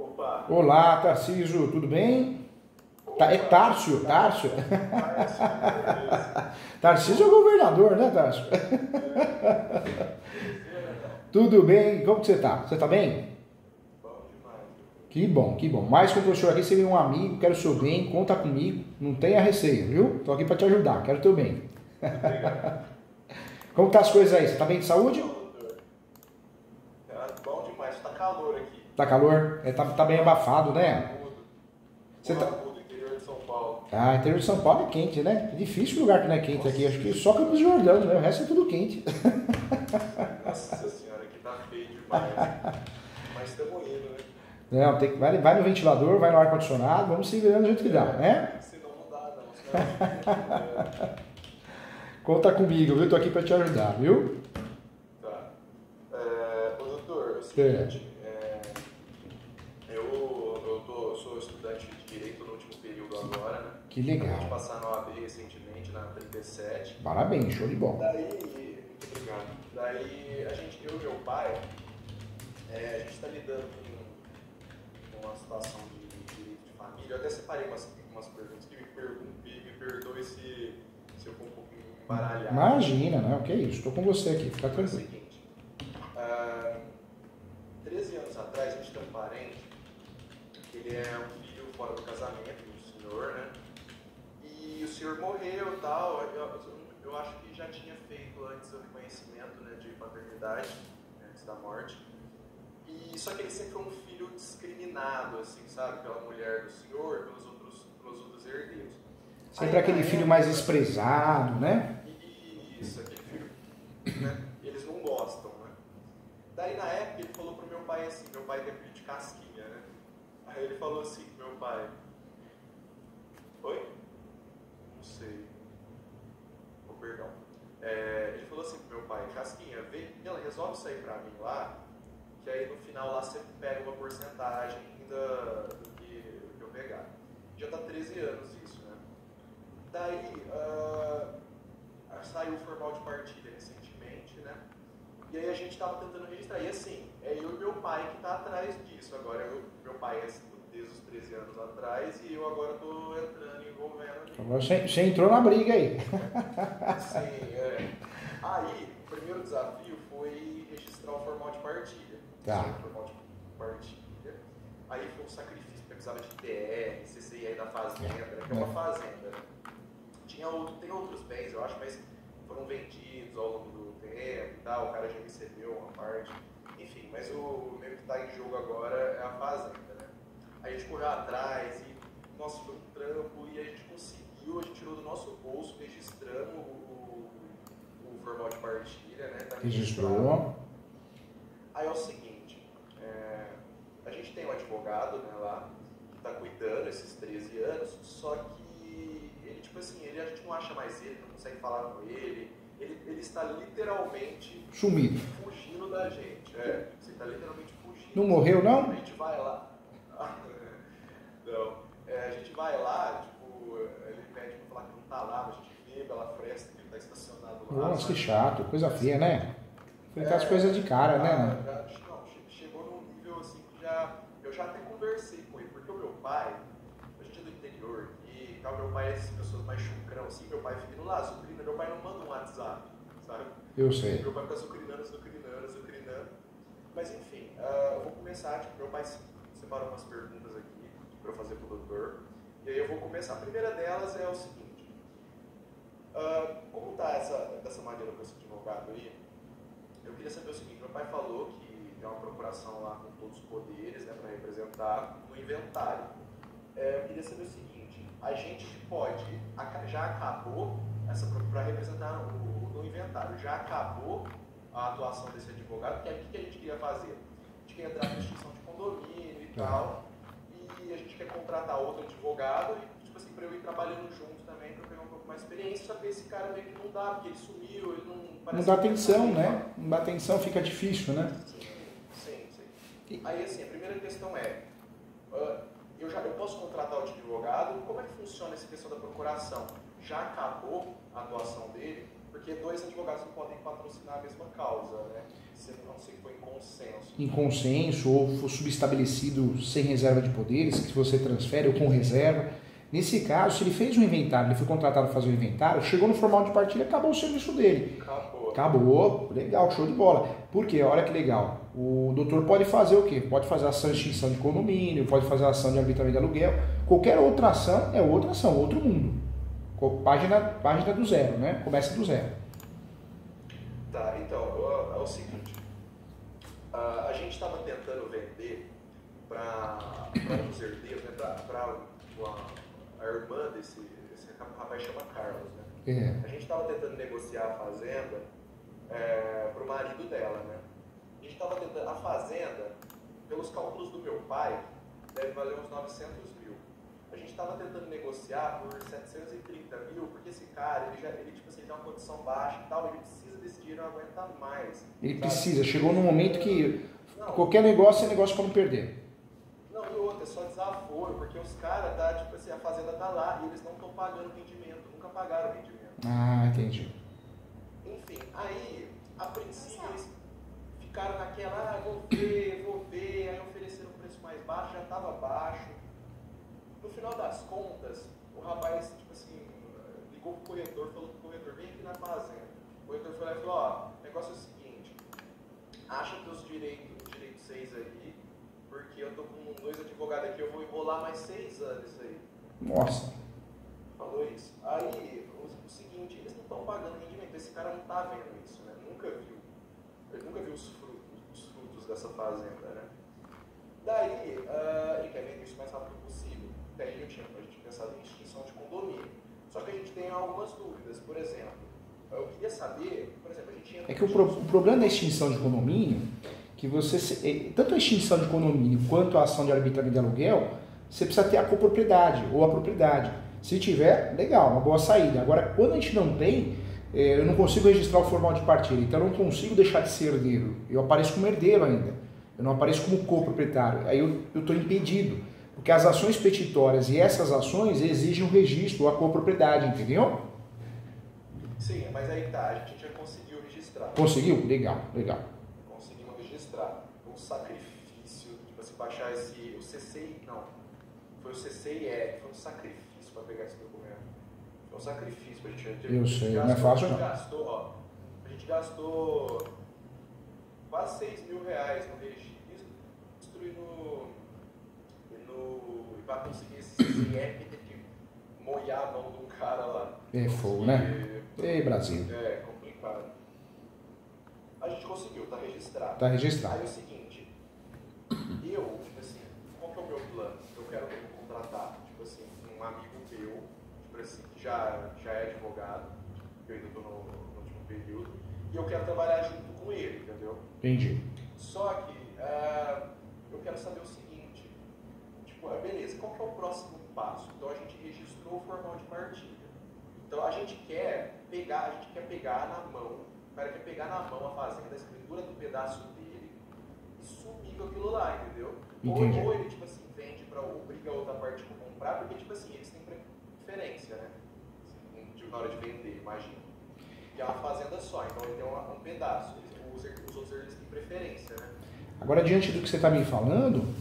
Opa! Olá, Tarcísio, tudo bem? É Tárcio, Tárcio. Tarcísio é o governador, né, Tárcio? Tudo bem? Como que você tá? Você tá bem? Bom demais. Que bom, que bom. Mais que um professor aqui, você é um amigo, quero o seu bem, conta comigo, não tenha receio, viu? Tô aqui para te ajudar, quero o teu bem. Obrigado. Como tá as coisas aí? Você tá bem de saúde? Bom demais, tá calor aqui. Tá calor? Tá bem abafado, né? Você tá... Interior de São Paulo. Ah, interior de São Paulo é quente, né? É difícil lugar que não é quente aqui. Acho que só Campos do Jordão, né? O resto é tudo quente. Nossa senhora, aqui tá feio demais. Mas estamos indo, né? Não, vai no ventilador, vai no ar-condicionado, vamos se virando do jeito que dá, né? Senão não dá, não. Senão Conta comigo, viu? Tô aqui pra te ajudar, viu? tá. Ô, doutor, é o seguinte, eu sou estudante de Direito no último período agora, né? Que legal. Acabei de passar na OAB recentemente, na 37. Parabéns, show de bola. Daí, muito obrigado. Daí, eu e meu pai, a gente está lidando com uma situação de direito de família. Eu até separei umas perguntas que me perdoe se eu for um pouquinho embaralhado. Imagina, né? O que é isso? Estou com você aqui, fica É o tranquilo. seguinte, 13 anos atrás a gente tem um parente, que ele é um filho fora do casamento do senhor, né? E o senhor morreu e tal, eu acho que já tinha feito antes o reconhecimento, né, de paternidade, antes da morte. E só que ele sempre foi um filho discriminado, assim, sabe? Pela mulher do senhor, pelos outros herdeiros. Sempre aquele filho mais desprezado, né? Isso, aquele filho, né? Eles não gostam, né? Daí na época ele falou pro meu pai assim, meu pai tem filho de casquinha, né? Aí ele falou assim pro meu pai, oi? Não sei. Oh, perdão. Ele falou assim pro meu pai, casquinha, ela resolve sair pra mim lá, que aí no final lá você pega uma porcentagem do que eu pegar. Já tá 13 anos isso, né? Daí, saiu o formal de partilha recentemente, né? E aí a gente estava tentando registrar. E assim, é eu e meu pai que está atrás disso. Agora, meu pai é desde os 13 anos atrás e eu agora estou entrando, envolvendo. Agora você entrou na briga aí. Sim, Aí, o primeiro desafio foi registrar o formal de partilha. Tá. O formal de partilha. Aí foi um sacrifício, porque precisava de TR, CCI da fazenda, que é uma fazenda, né? Tem outros bens, eu acho, mas foram vendidos ao longo do tempo e tal, o cara já recebeu uma parte, enfim, mas o meio que está em jogo agora é a fazenda, né? Aí a gente correu atrás e, nossa, foi um trampo e a gente conseguiu, a gente tirou do nosso bolso, registramos o formal de partilha, né? Tá Registrou. Aí é o seguinte, a gente tem um advogado, né, lá, que está cuidando esses 13 anos, só que ele, tipo assim, a gente não acha mais ele, não consegue falar com ele está literalmente Sumido. fugindo da gente. Você está literalmente fugindo. Não morreu, não? A gente vai lá. Não. A gente vai lá, tipo, ele pede pra falar que não tá lá, mas a gente vê pela fresta que ele tá estacionado lá. Nossa, que chato, coisa feia, né? Enfrentar as coisas de cara, né? Não, chegou num nível assim que eu já até conversei com ele, porque o meu pai, a gente é do interior e tal, meu pai é essas pessoas mais chucrão, assim, meu pai fica indo lá, sucrina, meu pai não manda um WhatsApp, sabe? Eu sei. Meu pai fica sucrinando. Mas enfim, eu vou começar, tipo, meu pai separou umas perguntas aqui para eu fazer pro doutor, e aí eu vou começar. A primeira delas é o seguinte, como tá dessa maneira com esse advogado aí, eu queria saber o seguinte, meu pai falou que tem uma procuração lá com todos os poderes, né, para representar no inventário. Eu queria saber o seguinte, a gente pode, já acabou essa para representar no inventário, já acabou a atuação desse advogado, porque o que a gente queria fazer? A gente queria entrar na instituição de condomínio e tal, e a gente quer contratar outro advogado e, tipo assim, para eu ir trabalhando junto também, para eu pegar um pouco mais de experiência, só que esse cara meio que não dá, porque ele sumiu, ele não parece. Não dá atenção, né? Não dá atenção, fica difícil, né? Sim. Aí, assim, a primeira questão é, eu posso contratar outro advogado? Como é que funciona essa questão da procuração? Já acabou a atuação dele? Porque dois advogados não podem patrocinar a mesma causa, né? não sei se foi em consenso. Em consenso, ou for subestabelecido sem reserva de poderes, que você transfere ou com reserva. Nesse caso, se ele fez um inventário, ele foi contratado para fazer um inventário, chegou no formal de partilha, acabou o serviço dele. Acabou, legal, show de bola. Por quê? Olha que legal. O doutor pode fazer o quê? Pode fazer ação de extinção de condomínio, pode fazer ação de arbitramento de aluguel. Qualquer outra ação é outra ação, outro mundo. Página do zero, né? Começa do zero. Tá, então, é o seguinte. A gente estava tentando vender para os herdeiros, né? Para a irmã desse rapaz, chama Carlos, né? A gente estava tentando negociar a fazenda para o marido dela, né? A gente estava tentando, a fazenda, pelos cálculos do meu pai, deve valer uns 900 mil. A gente estava tentando negociar por 730 mil, porque esse cara, ele tipo assim, tem uma condição baixa e tal, ele precisa desse dinheiro, não aguenta mais. Ele precisa, chegou num momento que qualquer negócio é negócio para não perder. Não, e outra, é só desaforo, porque os caras, tipo assim, a fazenda tá lá e eles não estão pagando rendimento, nunca pagaram rendimento. Ah, entendi. Enfim, aí, a princípio, eles ficaram naquela, vou ver, aí ofereceram um preço mais baixo, já estava baixo. No final das contas, o rapaz, tipo assim, ligou pro corretor, falou pro corretor, vem aqui na fazenda. O corretor foi lá e falou, ó, o negócio é o seguinte, acha teus direitos 6 aí, porque eu tô com 2 advogados aqui, eu vou enrolar mais 6 anos isso aí. Nossa. Falou isso. Aí, o seguinte, eles não estão pagando rendimento, esse cara não tá vendo isso, né? Ele nunca viu os frutos dessa fazenda, né? Daí, ele quer vender isso o mais rápido possível. Daí a gente tinha pensado em extinção de condomínio. Só que a gente tem algumas dúvidas. Por exemplo, eu queria saber, por exemplo, a gente entra... É que o problema da extinção de condomínio, que você, tanto a extinção de condomínio quanto a ação de arbitramento de aluguel, você precisa ter a copropriedade ou a propriedade. Se tiver, legal, uma boa saída. Agora, quando a gente não tem, eu não consigo registrar o formal de partilha, então eu não consigo deixar de ser herdeiro. Eu apareço como herdeiro ainda. Eu não apareço como coproprietário. Aí eu estou impedido. Porque as ações petitórias e essas ações exigem um registro ou a copropriedade, entendeu? Sim, mas aí tá, a gente já conseguiu registrar. Conseguiu? Legal. Conseguimos registrar. Um sacrifício, tipo assim, baixar o CCI, não. Foi o CCIE, foi um sacrifício para pegar esse documento. Foi um sacrifício pra gente. Eu sei, não é fácil não. A gente gastou quase 6 mil reais no registro e para conseguir esse CCIE, ter que molhar a mão de um cara lá. É fogo, né? Ei, Brasil. É complicado. A gente conseguiu, tá registrado. Tá registrado. Aí é o seguinte, tipo assim, qual que é o meu plano? Eu quero contratar, tipo assim, um amigo meu, tipo assim, que já é advogado, eu ainda estou no último período, e eu quero trabalhar junto com ele, entendeu? Entendi. Só que eu quero saber o seguinte, tipo, beleza, qual que é o próximo passo? Então a gente registrou o formal de partilha. Então a gente quer pegar na mão, o cara quer pegar na mão a fazenda, a escritura do pedaço dele e sumir com aquilo lá, entendeu? Ou ele, tipo assim, vende para obriga a outra parte a comprar, porque, tipo assim, eles têm preferência, né? Assim, na hora de vender, imagina. E é uma fazenda só, então ele tem um pedaços. Os outros eles têm preferência, né? Agora, diante do que você está me falando,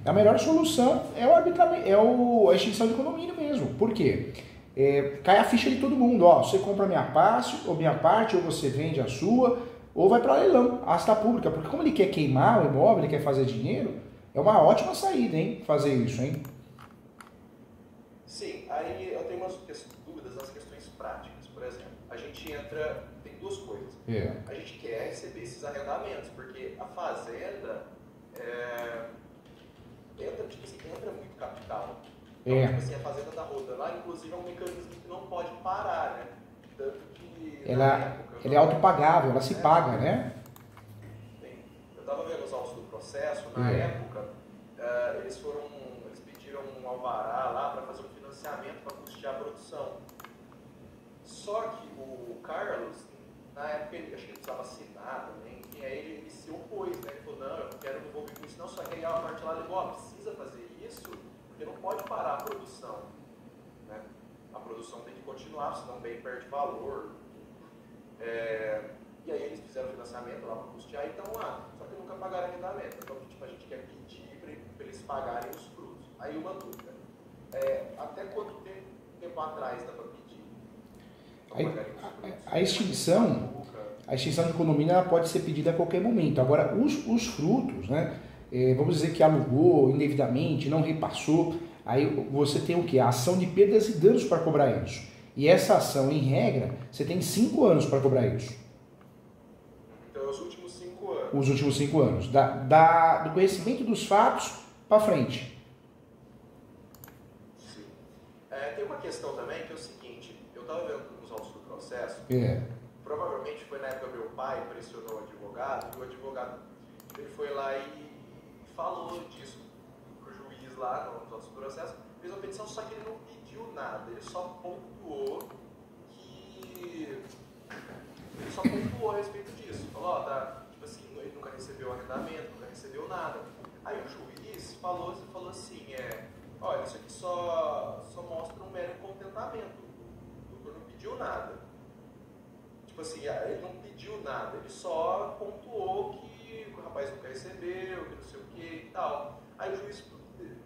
a melhor solução é o arbitramento, a extinção de condomínio mesmo. Por quê? Cai a ficha de todo mundo. Ó, você compra minha parte, ou você vende a sua, ou vai para leilão, asta pública. Porque como ele quer queimar o imóvel, ele quer fazer dinheiro, é uma ótima saída, hein? Fazer isso, hein? Sim, aí eu tenho umas dúvidas nas questões práticas. Por exemplo, a gente entra, tem duas coisas. A gente quer receber esses arrendamentos, porque a fazenda entra muito capital. Então, tipo assim, a fazenda está rodando lá, inclusive é um mecanismo que não pode parar, né? Tanto que ela é autopagável, ela se paga, né? Eu estava vendo os autos do processo, na época, eles pediram um alvará lá para fazer um financiamento para custear a produção. Só que o Carlos, na época, acho que ele precisava assinar também, e aí ele se opôs, né? Ele falou, não, eu não quero me envolver com isso, não, só que aí a parte lá, ele falou, precisa fazer isso, porque não pode parar a produção, né? A produção tem que continuar, senão o bem perde valor. E aí eles fizeram o financiamento financiamento lá para custear e estão lá. Só que nunca pagaram arrendamento. Então, tipo, a gente quer pedir para eles pagarem os frutos. Aí uma dúvida. Até quanto tempo atrás dá para pedir? A extinção de condomínio ela pode ser pedida a qualquer momento. Agora, os frutos, né? Vamos dizer que alugou indevidamente, não repassou, aí você tem o quê? A ação de perdas e danos para cobrar isso. E essa ação, em regra, você tem 5 anos para cobrar isso. Então, os últimos 5 anos. Os últimos 5 anos. Do conhecimento dos fatos para frente. Sim. Tem uma questão também que é o seguinte, eu estava vendo nos autos do processo, provavelmente foi na época meu pai pressionou o advogado, e o advogado ele foi lá e falou disso pro juiz lá nos autos do processo, fez uma petição, só que ele não pediu nada, ele só pontuou a respeito disso. Falou, tipo assim, ele nunca recebeu arrendamento, nunca recebeu nada. Aí o juiz falou assim, olha, isso aqui só mostra um mero contentamento. O doutor não pediu nada. Tipo assim, ele não pediu nada, ele só pontuou que o rapaz nunca recebeu, que não sei o que e tal. Aí o juiz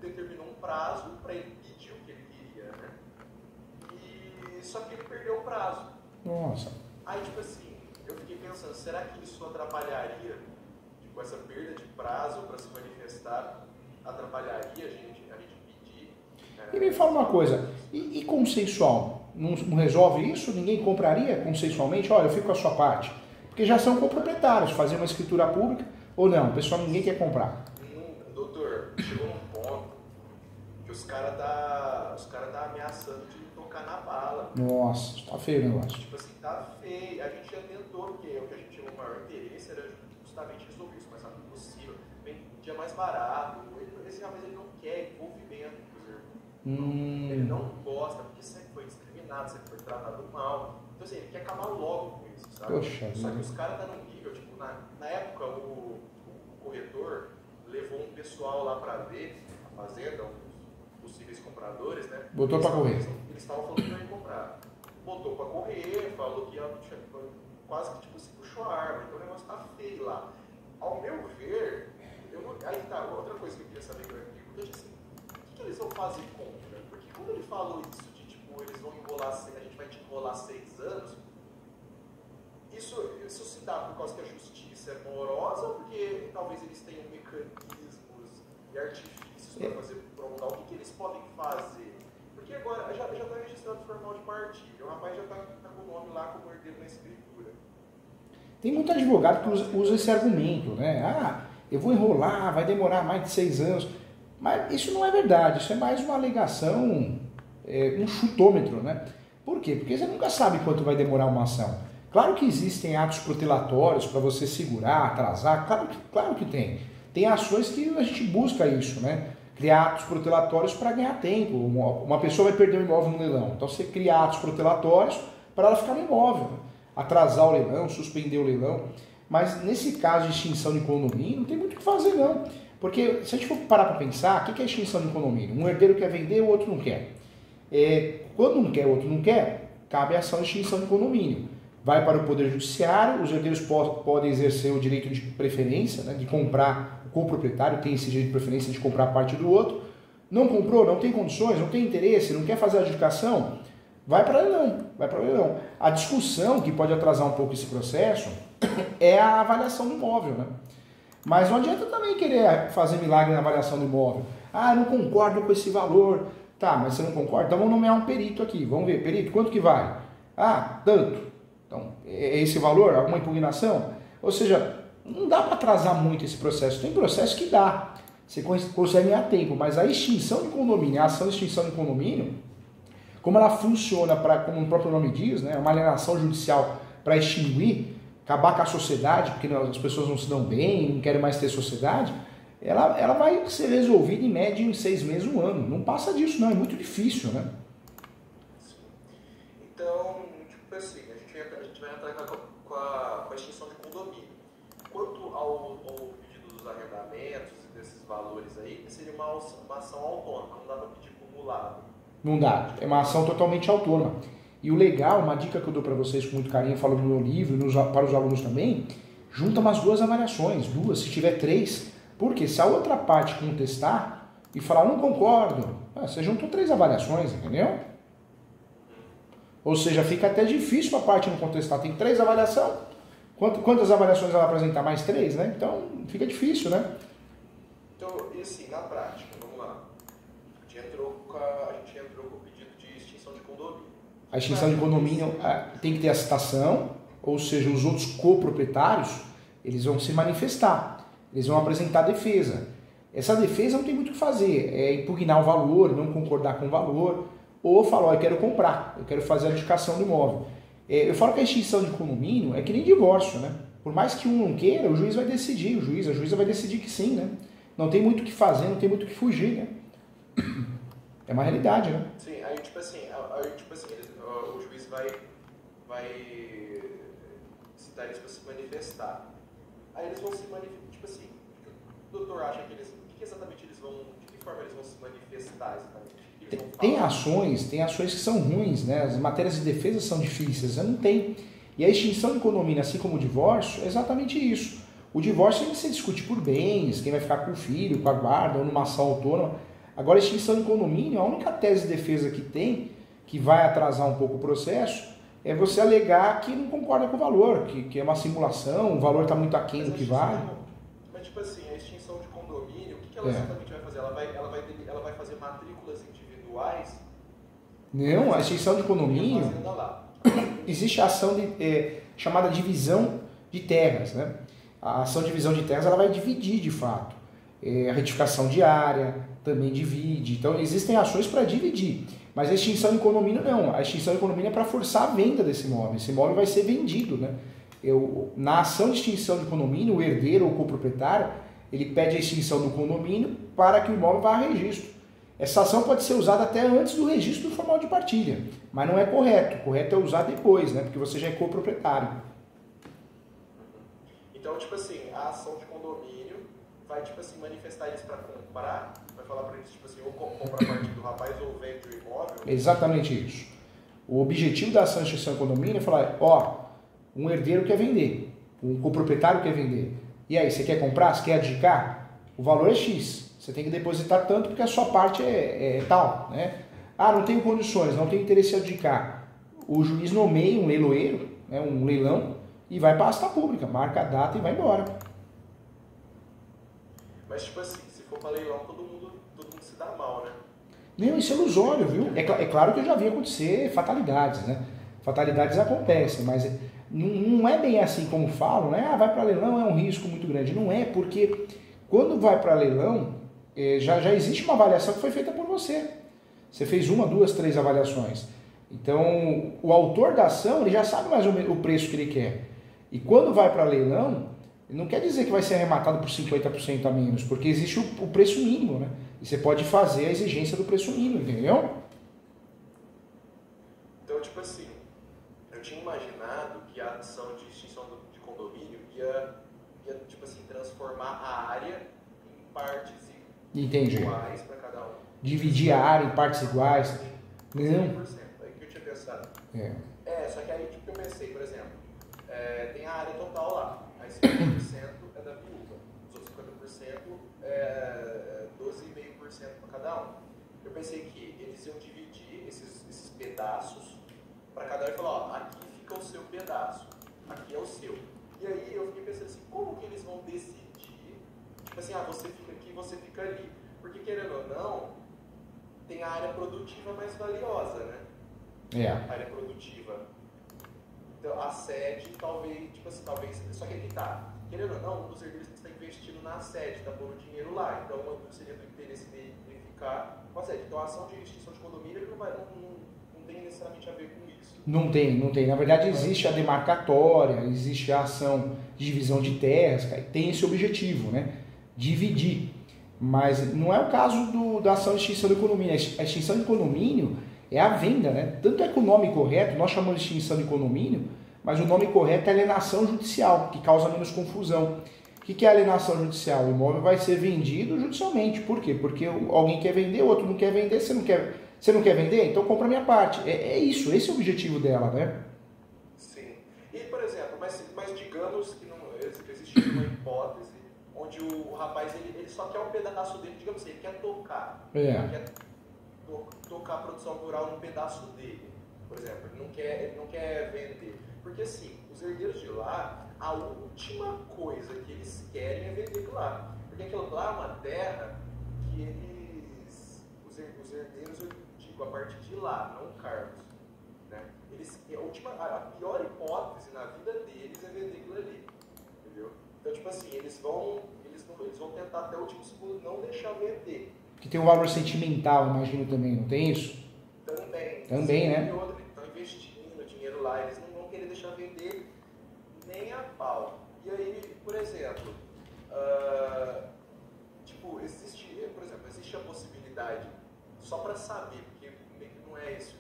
determinou um prazo para ele pedir o que ele queria, né? Só que ele perdeu o prazo. Nossa. Aí, tipo assim, eu fiquei pensando, será que isso atrapalharia, tipo, essa perda de prazo para se manifestar, atrapalharia a gente pedir? E me fala uma coisa, e consensual? Não resolve isso? Ninguém compraria consensualmente? Olha, eu fico com a sua parte. Porque já são coproprietários, fazer uma escritura pública ou não, o pessoal ninguém quer comprar. Doutor, chegou num ponto que os caras tá ameaçando de tocar na bala. Nossa, tá feio o negócio. Tipo assim, tá feio. A gente já tentou, porque o que a gente tinha o maior interesse era justamente resolver isso o mais rápido possível. Vendia mais barato. Esse rapaz ele não quer envolvimento com os irmãos. Ele não gosta, porque sempre foi discriminado, sempre foi tratado mal. Então assim, ele quer acabar logo com isso, sabe? Poxa, só que os caras tá num nível, tipo, na época o corretor levou um pessoal lá para ver a fazenda, os possíveis compradores, né? Botou para correr. Eles estavam falando que não ia comprar. Botou para correr, falou que quase que tipo assim, puxou a arma, então o negócio tá feio lá. Ao meu ver, aí tá, outra coisa que eu queria saber, porque assim, o que eles vão fazer contra? Porque quando ele falou isso de tipo, eles vão enrolar, a gente vai te enrolar 6 anos, isso se dá por causa que a justiça é morosa ou porque talvez eles tenham mecanismos e artifícios para fazer prolongar? O que eles podem fazer? Porque agora já está registrado formal de partilha, o rapaz já está com o nome lá como herdeiro na escritura. Tem muito advogado que usa esse argumento, né? Eu vou enrolar, vai demorar mais de 6 anos. Mas isso não é verdade, isso é mais uma alegação, um chutômetro, né? Por quê? Porque você nunca sabe quanto vai demorar uma ação. Claro que existem atos protelatórios para você segurar, atrasar, claro que tem. Tem ações que a gente busca isso, né? Criar atos protelatórios para ganhar tempo. Uma pessoa vai perder o imóvel no leilão, então você cria atos protelatórios para ela ficar no imóvel, né? Atrasar o leilão, suspender o leilão. Mas nesse caso de extinção de condomínio, não tem muito o que fazer não. Porque se a gente for parar para pensar, o que é extinção de condomínio? Um herdeiro quer vender, o outro não quer. Quando um quer, o outro não quer, cabe a ação de extinção de condomínio. Vai para o Poder Judiciário, os herdeiros podem exercer o direito de preferência, né, de comprar, o coproprietário tem esse direito de preferência de comprar parte do outro. Não comprou, não tem condições, não tem interesse, não quer fazer a adjudicação, vai para leilão. A discussão que pode atrasar um pouco esse processo é a avaliação do imóvel, né? Mas não adianta também querer fazer milagre na avaliação do imóvel. Eu não concordo com esse valor. Tá, mas você não concorda? Então vamos nomear um perito aqui. Vamos ver, perito, quanto que vale? Tanto. Então, é esse valor? Alguma impugnação? Ou seja, não dá para atrasar muito esse processo. Tem processo que dá. Você consegue ganhar tempo, mas a extinção de condomínio, a ação de extinção de condomínio, como ela funciona, como o próprio nome diz, né, uma alienação judicial para extinguir, acabar com a sociedade, porque as pessoas não se dão bem, não querem mais ter sociedade, ela vai ser resolvida em média em 6 meses, 1 ano. Não passa disso, não. É muito difícil, né? Então, tipo assim, a gente vai entrar com a extinção de condomínio. Quanto ao pedido dos arrendamentos e desses valores aí, seria uma ação autônoma, não dá para pedir acumulado. Não dá, é uma ação totalmente autônoma. E o legal, uma dica que eu dou para vocês com muito carinho, falo no meu livro e para os alunos também, junta umas duas avaliações, se tiver três. Porque se a outra parte contestar e falar, não concordo, você juntou 3 avaliações, entendeu? Ou seja, fica até difícil para a parte não contestar. Tem 3 avaliações, quantas avaliações ela vai apresentar? Mais 3, né? Então fica difícil, né? Então, e assim, na prática, vamos lá. A gente entrou com o pedido de extinção de condomínio. A extinção de condomínio tem que ter a citação, ou seja, os outros coproprietários, eles vão se manifestar, eles vão apresentar defesa. Essa defesa não tem muito o que fazer, é impugnar o valor, não concordar com o valor, ou falar, eu quero comprar, eu quero fazer a adjudicação do imóvel. Eu falo que a extinção de condomínio é que nem divórcio, né? Por mais que um não queira, o juiz vai decidir, a juíza vai decidir que sim, né? Não tem muito o que fazer, não tem muito o que fugir, né? É uma realidade, né? Sim, aí tipo assim, o juiz vai citar eles para se manifestar. Aí eles vão se manifestar, tipo assim, o doutor acha que exatamente eles vão, de que forma eles vão se manifestar exatamente? Tem ações que são ruins, né? As matérias de defesa são difíceis, não tem. E a extinção de condomínio, assim como o divórcio, é exatamente isso. O divórcio você discute por bens, quem vai ficar com o filho, com a guarda, ou numa ação autônoma. Agora, a extinção de condomínio, a única tese de defesa que tem, que vai atrasar um pouco o processo, é você alegar que não concorda com o valor, que é uma simulação, o valor está muito aquém do que vale. Mas, tipo assim, a extinção de condomínio, o que ela exatamente vai fazer? Ela vai fazer matrículas individuais? Não, a extinção de condomínio, existe a ação chamada divisão de terras, né? A ação de divisão de terras ela vai dividir de fato. A retificação de área também divide. Então existem ações para dividir. Mas a extinção de condomínio não. A extinção de condomínio é para forçar a venda desse imóvel. Esse imóvel vai ser vendido, né? Na ação de extinção de condomínio, o herdeiro ou o coproprietário, ele pede a extinção do condomínio para que o imóvel vá a registro. Essa ação pode ser usada até antes do registro do formal de partilha. Mas não é correto. O correto é usar depois, né? Porque você já é coproprietário. Então, tipo assim, a ação de condomínio vai, tipo assim, manifestar eles para comprar, vai falar para eles, tipo assim, ou compra a partir do rapaz ou vende o imóvel. Exatamente isso. O objetivo da ação de extinção de condomínio é falar, um herdeiro quer vender, um coproprietário quer vender. E aí, você quer comprar? Você quer adjudicar? O valor é X. Você tem que depositar tanto porque a sua parte é tal, né? Não tenho condições, não tenho interesse em adjudicar. O juiz nomeia um leiloeiro, né, um leilão, e vai para a asta pública, marca a data e vai embora. Mas, tipo assim, se for para leilão, todo mundo se dá mal, né? Não, isso é ilusório, viu? É claro que eu já vi acontecer fatalidades, né? Fatalidades acontecem, mas não é bem assim como falam, né? Vai para leilão, é um risco muito grande. Não é, porque quando vai para leilão, já existe uma avaliação que foi feita por você. Você fez 1, 2, 3 avaliações. Então, o autor da ação, ele já sabe mais ou menos o preço que ele quer. E quando vai para leilão, não quer dizer que vai ser arrematado por 50% a menos, porque existe o preço mínimo, né? E você pode fazer a exigência do preço mínimo, entendeu? Então, tipo assim, eu tinha imaginado que a ação de extinção de condomínio ia tipo assim, transformar a área em partes iguais para cada um. Dividir a área em partes iguais. Não. 100%. Aí que eu tinha pensado. Só que aí tipo, eu pensei, por exemplo, tem a área total lá, aí 50% é da viúva, os outros 50% é 12,5% para cada um. Eu pensei que eles iam dividir esses pedaços para cada um e falar, aqui fica o seu pedaço, aqui é o seu. E aí eu fiquei pensando assim, como que eles vão decidir, tipo assim, você fica aqui, você fica ali. Porque querendo ou não, tem a área produtiva mais valiosa, né? A área produtiva. Então, a sede, talvez, só que aqui tá. Querendo ou não, um dos herdeiros está investindo na sede, está pondo dinheiro lá. Então, seria do interesse dele ficar com a sede. Então, a ação de extinção de condomínio não tem necessariamente a ver com isso. Não tem. Na verdade, existe a demarcatória, existe a ação de divisão de terras, tem esse objetivo, né? Dividir. Mas não é o caso da ação de extinção de condomínio. A extinção de condomínio é a venda, né? Tanto é que o nome correto, nós chamamos de extinção de condomínio, mas o nome correto é alienação judicial, que causa menos confusão. O que é alienação judicial? O imóvel vai ser vendido judicialmente. Por quê? Porque alguém quer vender, o outro não quer vender, você não quer vender? Então compra a minha parte. É isso, esse é o objetivo dela, né? Sim. E, por exemplo, mas digamos que não... existir uma hipótese onde o rapaz ele só quer um pedaço dele, digamos assim, ele quer tocar. Ele quer tocar a produção rural num pedaço dele, por exemplo. Ele não quer vender. Porque assim, os herdeiros de lá, a última coisa que eles querem é vender aquilo lá. Porque aquilo lá é uma terra que os herdeiros, eu digo, a partir de lá, não Carlos, né? A pior hipótese na vida deles é vender aquilo ali, entendeu? Então, tipo assim, eles vão tentar até o último segundo não deixar vender. Que tem um valor sentimental, imagino também, não tem isso? Também, né? E outro, eles estão investindo dinheiro lá, eles não vão querer deixar vender nem a pau. E aí, por exemplo, existe a possibilidade, só para saber, porque meio que não é isso,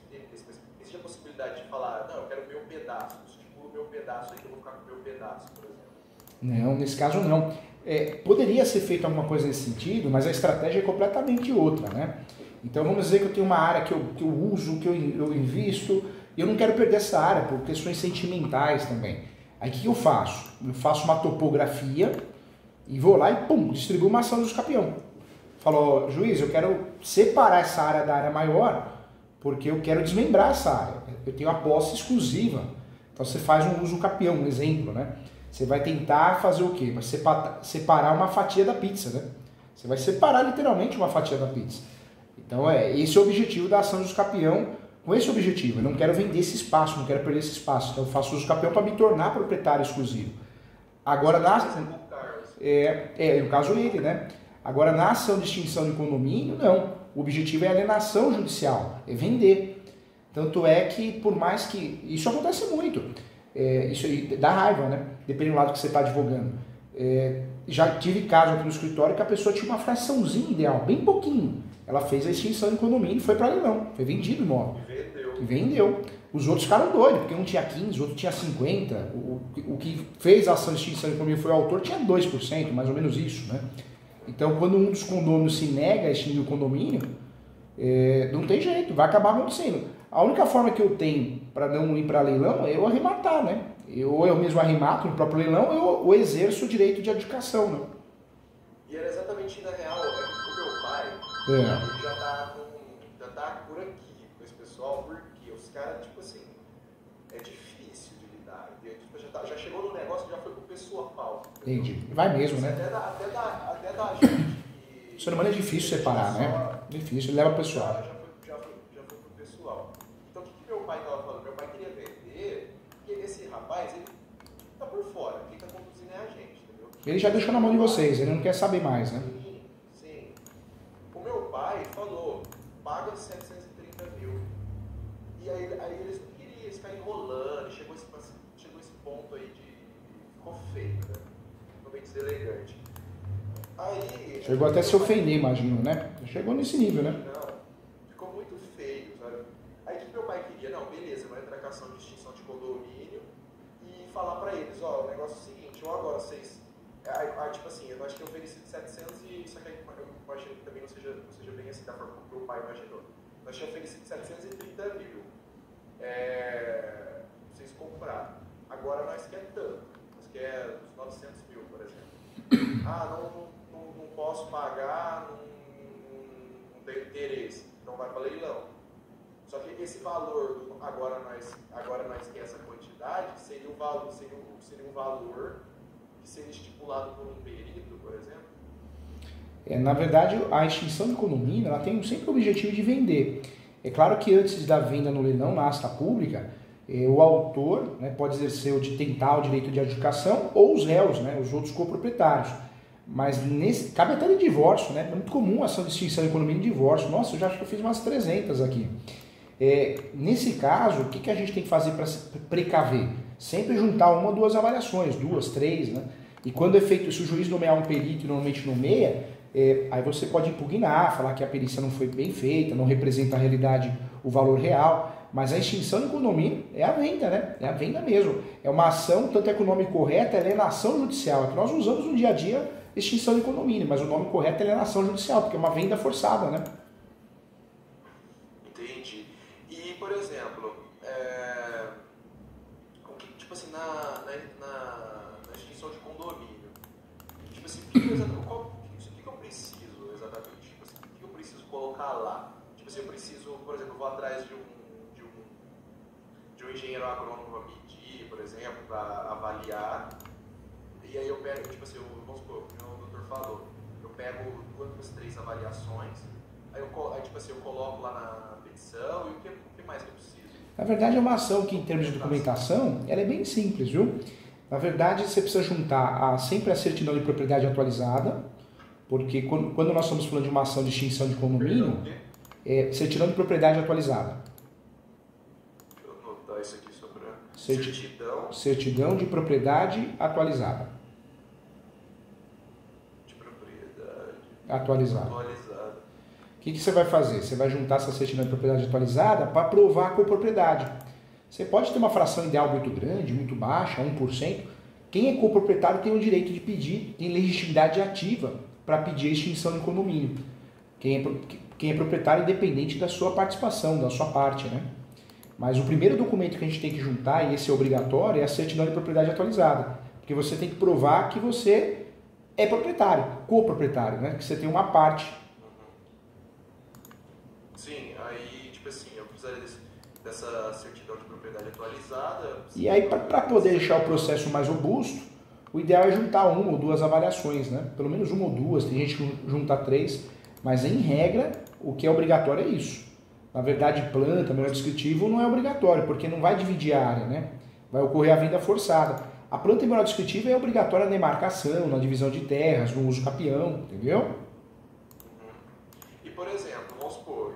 existe a possibilidade de falar, não, eu quero o meu pedaço, estipula o meu pedaço aí que eu vou ficar com o meu pedaço, por exemplo. Não, nesse caso não. Poderia ser feito alguma coisa nesse sentido, mas a estratégia é completamente outra, né? Então vamos dizer que eu tenho uma área que eu uso, que eu invisto, e eu não quero perder essa área por questões sentimentais também. Aí o que eu faço? Eu faço uma topografia e vou lá e pum, distribuo uma ação dos campeão. Falo, juiz, eu quero separar essa área da área maior, porque eu quero desmembrar essa área. Eu tenho a posse exclusiva. Então você faz um uso capião, um exemplo, né? Você vai tentar fazer o quê? Vai separar uma fatia da pizza, né? Você vai separar literalmente uma fatia da pizza. Então esse é o objetivo da ação uso capião, com esse objetivo. Eu não quero vender esse espaço, não quero perder esse espaço. Então eu faço uso capião para me tornar proprietário exclusivo. Agora, no caso ele, né? Agora, na ação de extinção de condomínio, não. O objetivo é alienação judicial, é vender. Tanto é que, por mais que... Isso acontece muito. Isso aí dá raiva, né? Dependendo do lado que você está advogando. Já tive caso aqui no escritório que a pessoa tinha uma fraçãozinha ideal, bem pouquinho. Ela fez a extinção de condomínio e foi para leilão. Foi vendido o imóvel. E vendeu. Os outros ficaram doidos, porque um tinha 15, o outro tinha 50. O que fez a ação de extinção de condomínio foi o autor, tinha 2%, mais ou menos isso, né? Então, quando um dos condôminos se nega a extinguir o condomínio, não tem jeito, vai acabar acontecendo. A única forma que eu tenho para não ir para leilão é eu arrematar, né? Ou eu mesmo arremato no próprio leilão, eu exerço o direito de adjudicação, né? E era exatamente na real, o meu pai, ele já tá por aqui com esse pessoal, porque os caras, tipo assim, é difícil de lidar. Já chegou no negócio, já foi pro pessoal. Entendi. Vai mesmo, né? Até da gente. O ser humano é difícil separar, né? Difícil, ele leva o pessoal. Já foi pro pessoal. Então o que meu pai tava falando? Meu pai queria vender, porque esse rapaz, ele tá por fora, quem tá conduzindo é a gente, entendeu? Ele já deixou na mão de vocês, ele não quer saber mais, né? Sim. O meu pai falou, paga 730 mil. E aí eles não queriam, eles ficaram enrolando, chegou esse ponto aí de... ficou feio, né? Ficou bem deselegante. Aí... Chegou até a se ofender, imagino, né? Chegou nesse nível, né? Não, ficou muito feio, sabe? Aí o que meu pai queria? Não, beleza, vai entrar com ação de extinção de condomínio e falar pra eles, ó, o negócio é o seguinte, ou agora vocês... tipo assim, eu acho que eu ofereci de 700 e... Só que eu imagino que também não seja bem assim da forma que o meu pai imaginou. Eu tinha oferecido 730 mil. Vocês compraram. Agora nós quer tanto. Nós quer uns 900 mil, por exemplo. Não posso pagar, não tenho interesse. Então vai para leilão. Só que esse valor, agora nós quer essa quantidade, seria um valor que seria estipulado por um perito, por exemplo. Na verdade, a extinção de condomínio, ela tem sempre o objetivo de vender. É claro que antes da venda no leilão, na asta pública, o autor, né, pode exercer de tentar o direito de adjudicação ou os réus, né, os outros coproprietários. Mas cabe até de divórcio, né? É muito comum a ação de extinção de condomínio e divórcio. Nossa, eu já acho que eu fiz umas 300 aqui. Nesse caso, o que a gente tem que fazer para se precaver? Sempre juntar uma ou duas avaliações, 2, 3, né? E quando é feito, se o juiz nomear um perito e normalmente nomeia, aí você pode impugnar, falar que a perícia não foi bem feita, não representa a realidade, o valor real. Mas a extinção de condomínio é a venda, né? É a venda mesmo. É uma ação, tanto é que o nome correto é alienação judicial. É que nós usamos no dia a dia extinção de condomínio, mas o nome correto é alienação judicial, porque é uma venda forçada, né? Entendi. E, por exemplo, tipo assim, na extinção de condomínio, O que eu preciso exatamente? Tipo assim, o que eu preciso colocar lá? Tipo assim, eu preciso, por exemplo, eu vou atrás de um engenheiro agrônomo para medir, por exemplo, para avaliar. E aí eu pego, tipo assim, vamos supor, como o doutor falou, eu pego 2, 3 avaliações, aí tipo assim, eu coloco lá na petição e o que mais que eu preciso? Na verdade, é uma ação que, em termos de documentação, ela é bem simples, viu? Na verdade, você precisa juntar sempre a certidão de propriedade atualizada, porque quando nós estamos falando de uma ação de extinção de condomínio, é certidão de propriedade atualizada. Deixa eu anotar isso aqui sobre a certidão de propriedade atualizada. De propriedade atualizada. O que você vai fazer? Você vai juntar essa certidão de propriedade atualizada para provar a copropriedade. Você pode ter uma fração ideal muito grande, muito baixa, 1%. Quem é coproprietário tem o direito de pedir, tem legitimidade ativa para pedir a extinção de condomínio. Quem é proprietário, independente da sua participação, da sua parte, né? Mas o primeiro documento que a gente tem que juntar, e esse é obrigatório, é a certidão de propriedade atualizada. Porque você tem que provar que você é proprietário, coproprietário, né? Que você tem uma parte. Sim, aí, tipo assim, eu precisaria dessa certidão de propriedade atualizada. E aí, para poder deixar o processo mais robusto, o ideal é juntar 1 ou 2 avaliações, né? Pelo menos 1 ou 2, tem gente que junta 3, mas em regra, o que é obrigatório é isso. Na verdade, planta, melhor descritivo, não é obrigatório, porque não vai dividir a área, né? Vai ocorrer a venda forçada. A planta melhor descritiva é obrigatória na demarcação, na divisão de terras, no uso capião, entendeu? E, por exemplo, vamos supor,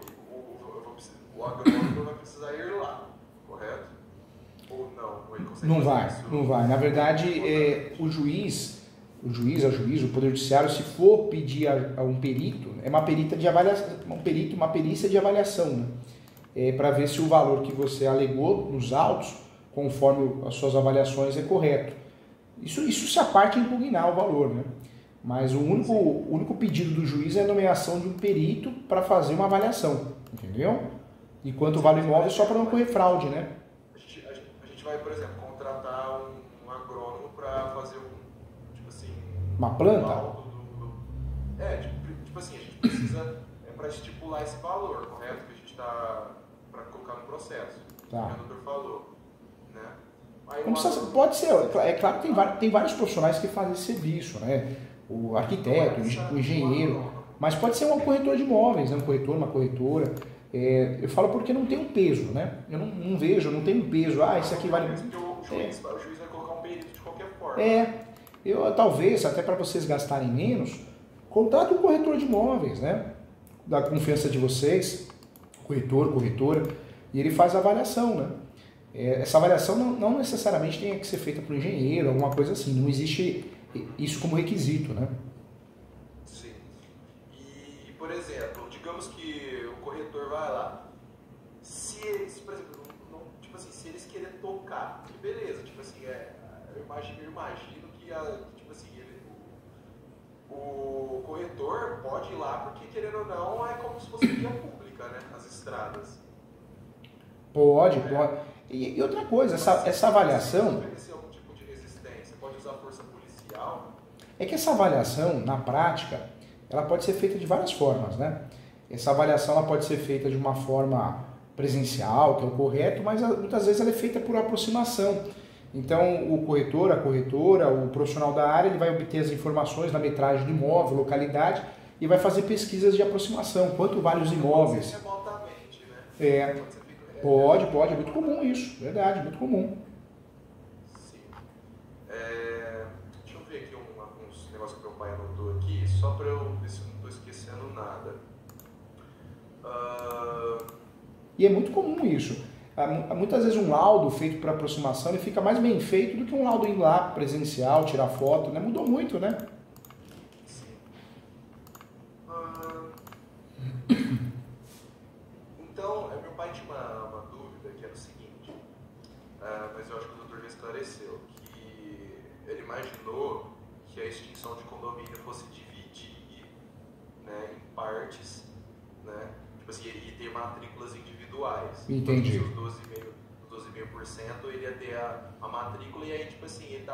o agrônomo vai precisar ir lá, correto? Ou não? Ele consegue não vai. Na verdade, o juiz, o Poder Judiciário, se for pedir a um perito, é uma perita de avaliação, uma perícia de avaliação, né? Para ver se o valor que você alegou nos autos, conforme as suas avaliações, é correto. Isso se a parte impugnar o valor, né? Mas o único pedido do juiz é a nomeação de um perito para fazer uma avaliação, entendeu? E quanto vale o imóvel só para não ocorrer fraude, né? A gente vai, por exemplo, contratar um agrônomo para fazer tipo assim... Uma planta? Tipo assim, a gente precisa para estipular esse valor, correto? Que a gente está para colocar no processo. Tá. Que o doutor falou, né? Aí pode ser, é claro que tem vários profissionais que fazem esse serviço, né? O arquiteto, o engenheiro, mas pode ser um corretor de imóveis, né? Um corretor, uma corretora. Eu falo porque não tem um peso, né? Eu não vejo, não tem um peso. Isso aqui vale... O juiz vai colocar um perito de qualquer forma. Talvez, até para vocês gastarem menos, contrate um corretor de imóveis, né? Da confiança de vocês, corretor, corretora, e ele faz a avaliação, né? Essa avaliação não necessariamente tem que ser feita por um engenheiro, alguma coisa assim. Não existe isso como requisito, né? Sim. E, por exemplo, digamos que o corretor vai lá. Se eles, por exemplo, tipo assim, se eles querem tocar, que beleza, tipo assim, eu imagino que tipo assim, o corretor pode ir lá porque, querendo ou não, é como se fosse via pública, né? As estradas. Pode. E outra coisa, essa avaliação... Oferecer algum tipo de resistência, pode usar força policial. É que essa avaliação, na prática, ela pode ser feita de várias formas, né? Essa avaliação ela pode ser feita de uma forma presencial, que é o correto, mas muitas vezes ela é feita por aproximação. Então, o corretor, a corretora, o profissional da área, ele vai obter as informações na metragem do imóvel, localidade, e vai fazer pesquisas de aproximação. Quanto vale os imóveis? Remotamente, né? Pode, é muito comum isso, verdade, muito comum. Sim. Deixa eu ver aqui alguns negócios que meu pai anotou aqui, só para eu ver se eu não estou esquecendo nada. E é muito comum isso. Muitas vezes um laudo feito por aproximação ele fica mais bem feito do que um laudo ir lá presencial, tirar foto, né? Mudou muito, né? Sim. Então, meu pai tinha uma dúvida que era o seguinte, mas eu acho que o doutor já esclareceu, que ele imaginou que a extinção de condomínio fosse dividir, né, em partes, né, tipo assim, e ter matrículas individuais. Entendi. Então, os 12,5% ele ia ter a matrícula e aí, tipo assim, ele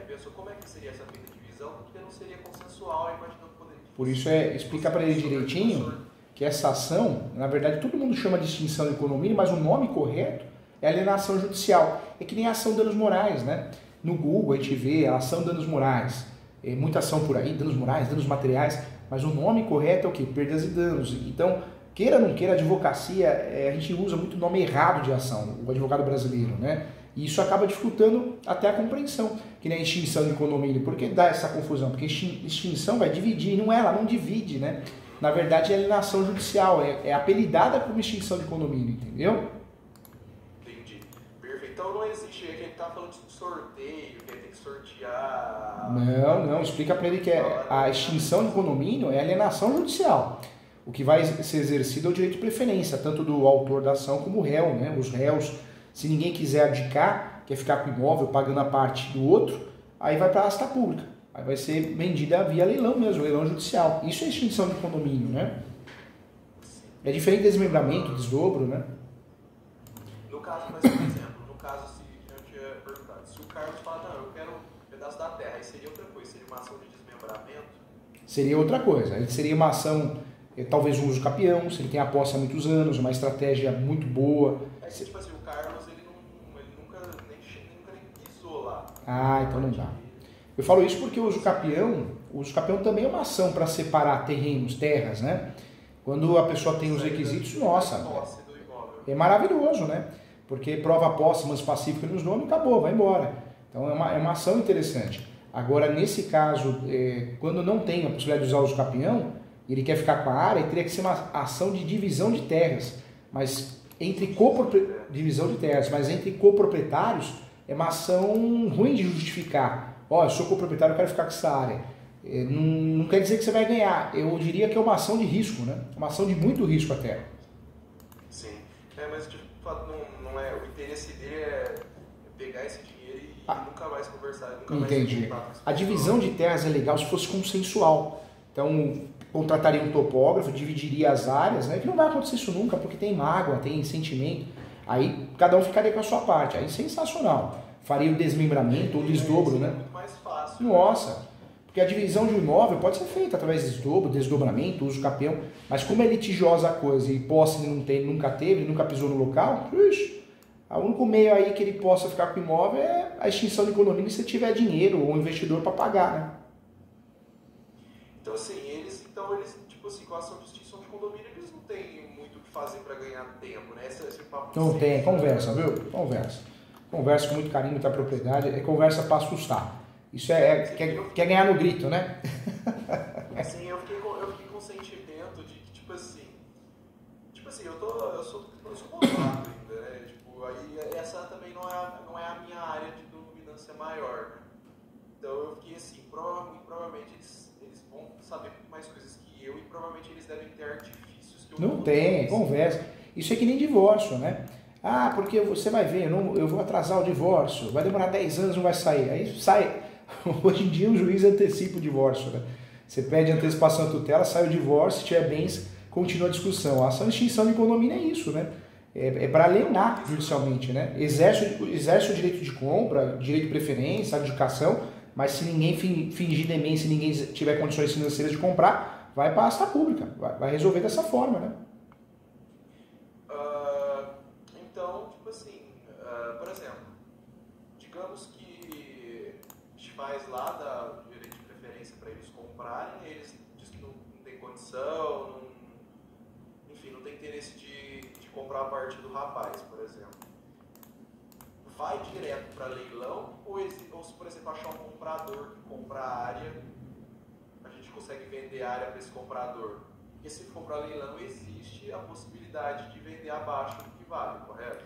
pensou como é que seria essa feita divisão decisão porque não seria consensual e a partir do poder. Por isso explica para ele direitinho que essa ação, na verdade todo mundo chama de extinção de condomínio, mas o nome correto é alienação judicial. É que nem a ação danos morais, né? No Google a gente vê a ação danos morais, muita ação por aí, danos morais, danos materiais, mas o nome correto é o quê? Perdas e danos. Então, queira ou não queira, a advocacia, a gente usa muito o nome errado de ação, o advogado brasileiro, né? E isso acaba dificultando até a compreensão, que nem a extinção de condomínio. Por que dá essa confusão? Porque extinção vai dividir, não é, ela não divide, né? Na verdade é alienação judicial, é apelidada como extinção de condomínio, entendeu? Entendi. Perfeito. Então não existe, é que ele tá falando de sorteio, que ele tem que sortear... Não, explica para ele que a extinção de condomínio é alienação judicial. O que vai ser exercido é o direito de preferência, tanto do autor da ação como o réu, né? Os réus, se ninguém quiser abdicar, quer ficar com o imóvel pagando a parte do outro, aí vai para a asta pública. Aí vai ser vendida via leilão mesmo, leilão judicial. Isso é extinção de condomínio, né? É diferente de desmembramento, desdobro, né? No caso, mas por exemplo, no caso, se eu tinha perguntado, se o Carlos fala, não, eu quero um pedaço da terra, aí seria outra coisa, seria uma ação de desmembramento? Seria outra coisa, aí seria uma ação, talvez um uso capião, se ele tem a posse há muitos anos, uma estratégia muito boa. É que, tipo assim, o Carlos, ele nunca nem pisou lá. Ah, então não dá. Eu falo isso porque o uso capião também é uma ação para separar terrenos, terras, né? Quando a pessoa tem os requisitos, nossa, é maravilhoso, né? Porque prova a posse, mas pacífico nos nomes, acabou, vai embora. Então é uma ação interessante. Agora, nesse caso, quando não tem a possibilidade de usar o uso capião, ele quer ficar com a área, teria que ser uma ação de divisão de terras, mas divisão de terras, mas entre coproprietários é uma ação ruim de justificar. Ó, eu sou coproprietário, eu quero ficar com essa área. Não quer dizer que você vai ganhar. Eu diria que é uma ação de risco, né? Uma ação de muito risco até. Sim. Mas de fato não é. O interesse dele é pegar esse dinheiro e nunca mais conversar. Entendi. A divisão de terras é legal se fosse consensual. Então, contrataria um topógrafo, dividiria as áreas, né? Que não vai acontecer isso nunca, porque tem mágoa, tem sentimento. Aí cada um ficaria com a sua parte. Aí sensacional. Faria o desmembramento ou desdobro, né? Muito mais fácil. Nossa, porque a divisão de um imóvel pode ser feita através de desdobro, desdobramento, uso capião, mas como é litigiosa a coisa e posse ele não tem, nunca teve, nunca pisou no local, o único meio aí que ele possa ficar com o imóvel é a extinção de condomínio se tiver dinheiro ou investidor para pagar, né? Então assim, eles tipo assim, com a ação de extinção de condomínio, eles não têm muito o que fazer para ganhar tempo, né? Esse papo não tem, conversa, viu? Conversa com muito carinho, muita propriedade, é conversa para assustar. Isso quer ganhar no grito, né? Sim, eu fiquei com o sentimento de que, tipo assim, eu sou novato ainda, né? Tipo, aí essa também não é a minha área de dominância maior, né? Então eu fiquei assim, provavelmente eles vão saber muito mais coisas que eu e provavelmente eles devem ter artifícios que eu não tem, conversa. Isso é que nem divórcio, né? Ah, porque você vai ver, eu vou atrasar o divórcio, vai demorar 10 anos, não vai sair. Aí sai. Hoje em dia o juiz antecipa o divórcio, né? Você pede antecipação à tutela, sai o divórcio, se tiver bens, continua a discussão. A ação de extinção de condomínio é isso, né? É para alienar judicialmente, né? Exerce o direito de compra, direito de preferência, adjudicação, mas se ninguém fingir demência, se ninguém tiver condições financeiras de comprar, vai para a asta pública, vai resolver dessa forma, né? Então, tipo assim, por exemplo, digamos que a gente faz lá da direito de preferência para eles comprarem, eles dizem que não tem condição, enfim, não tem interesse de comprar a parte do rapaz, por exemplo. Vai direto para leilão ou se, por exemplo, achar um comprador que compra a área, a gente consegue vender a área para esse comprador? Porque se for para leilão, existe a possibilidade de vender abaixo do que vale, correto?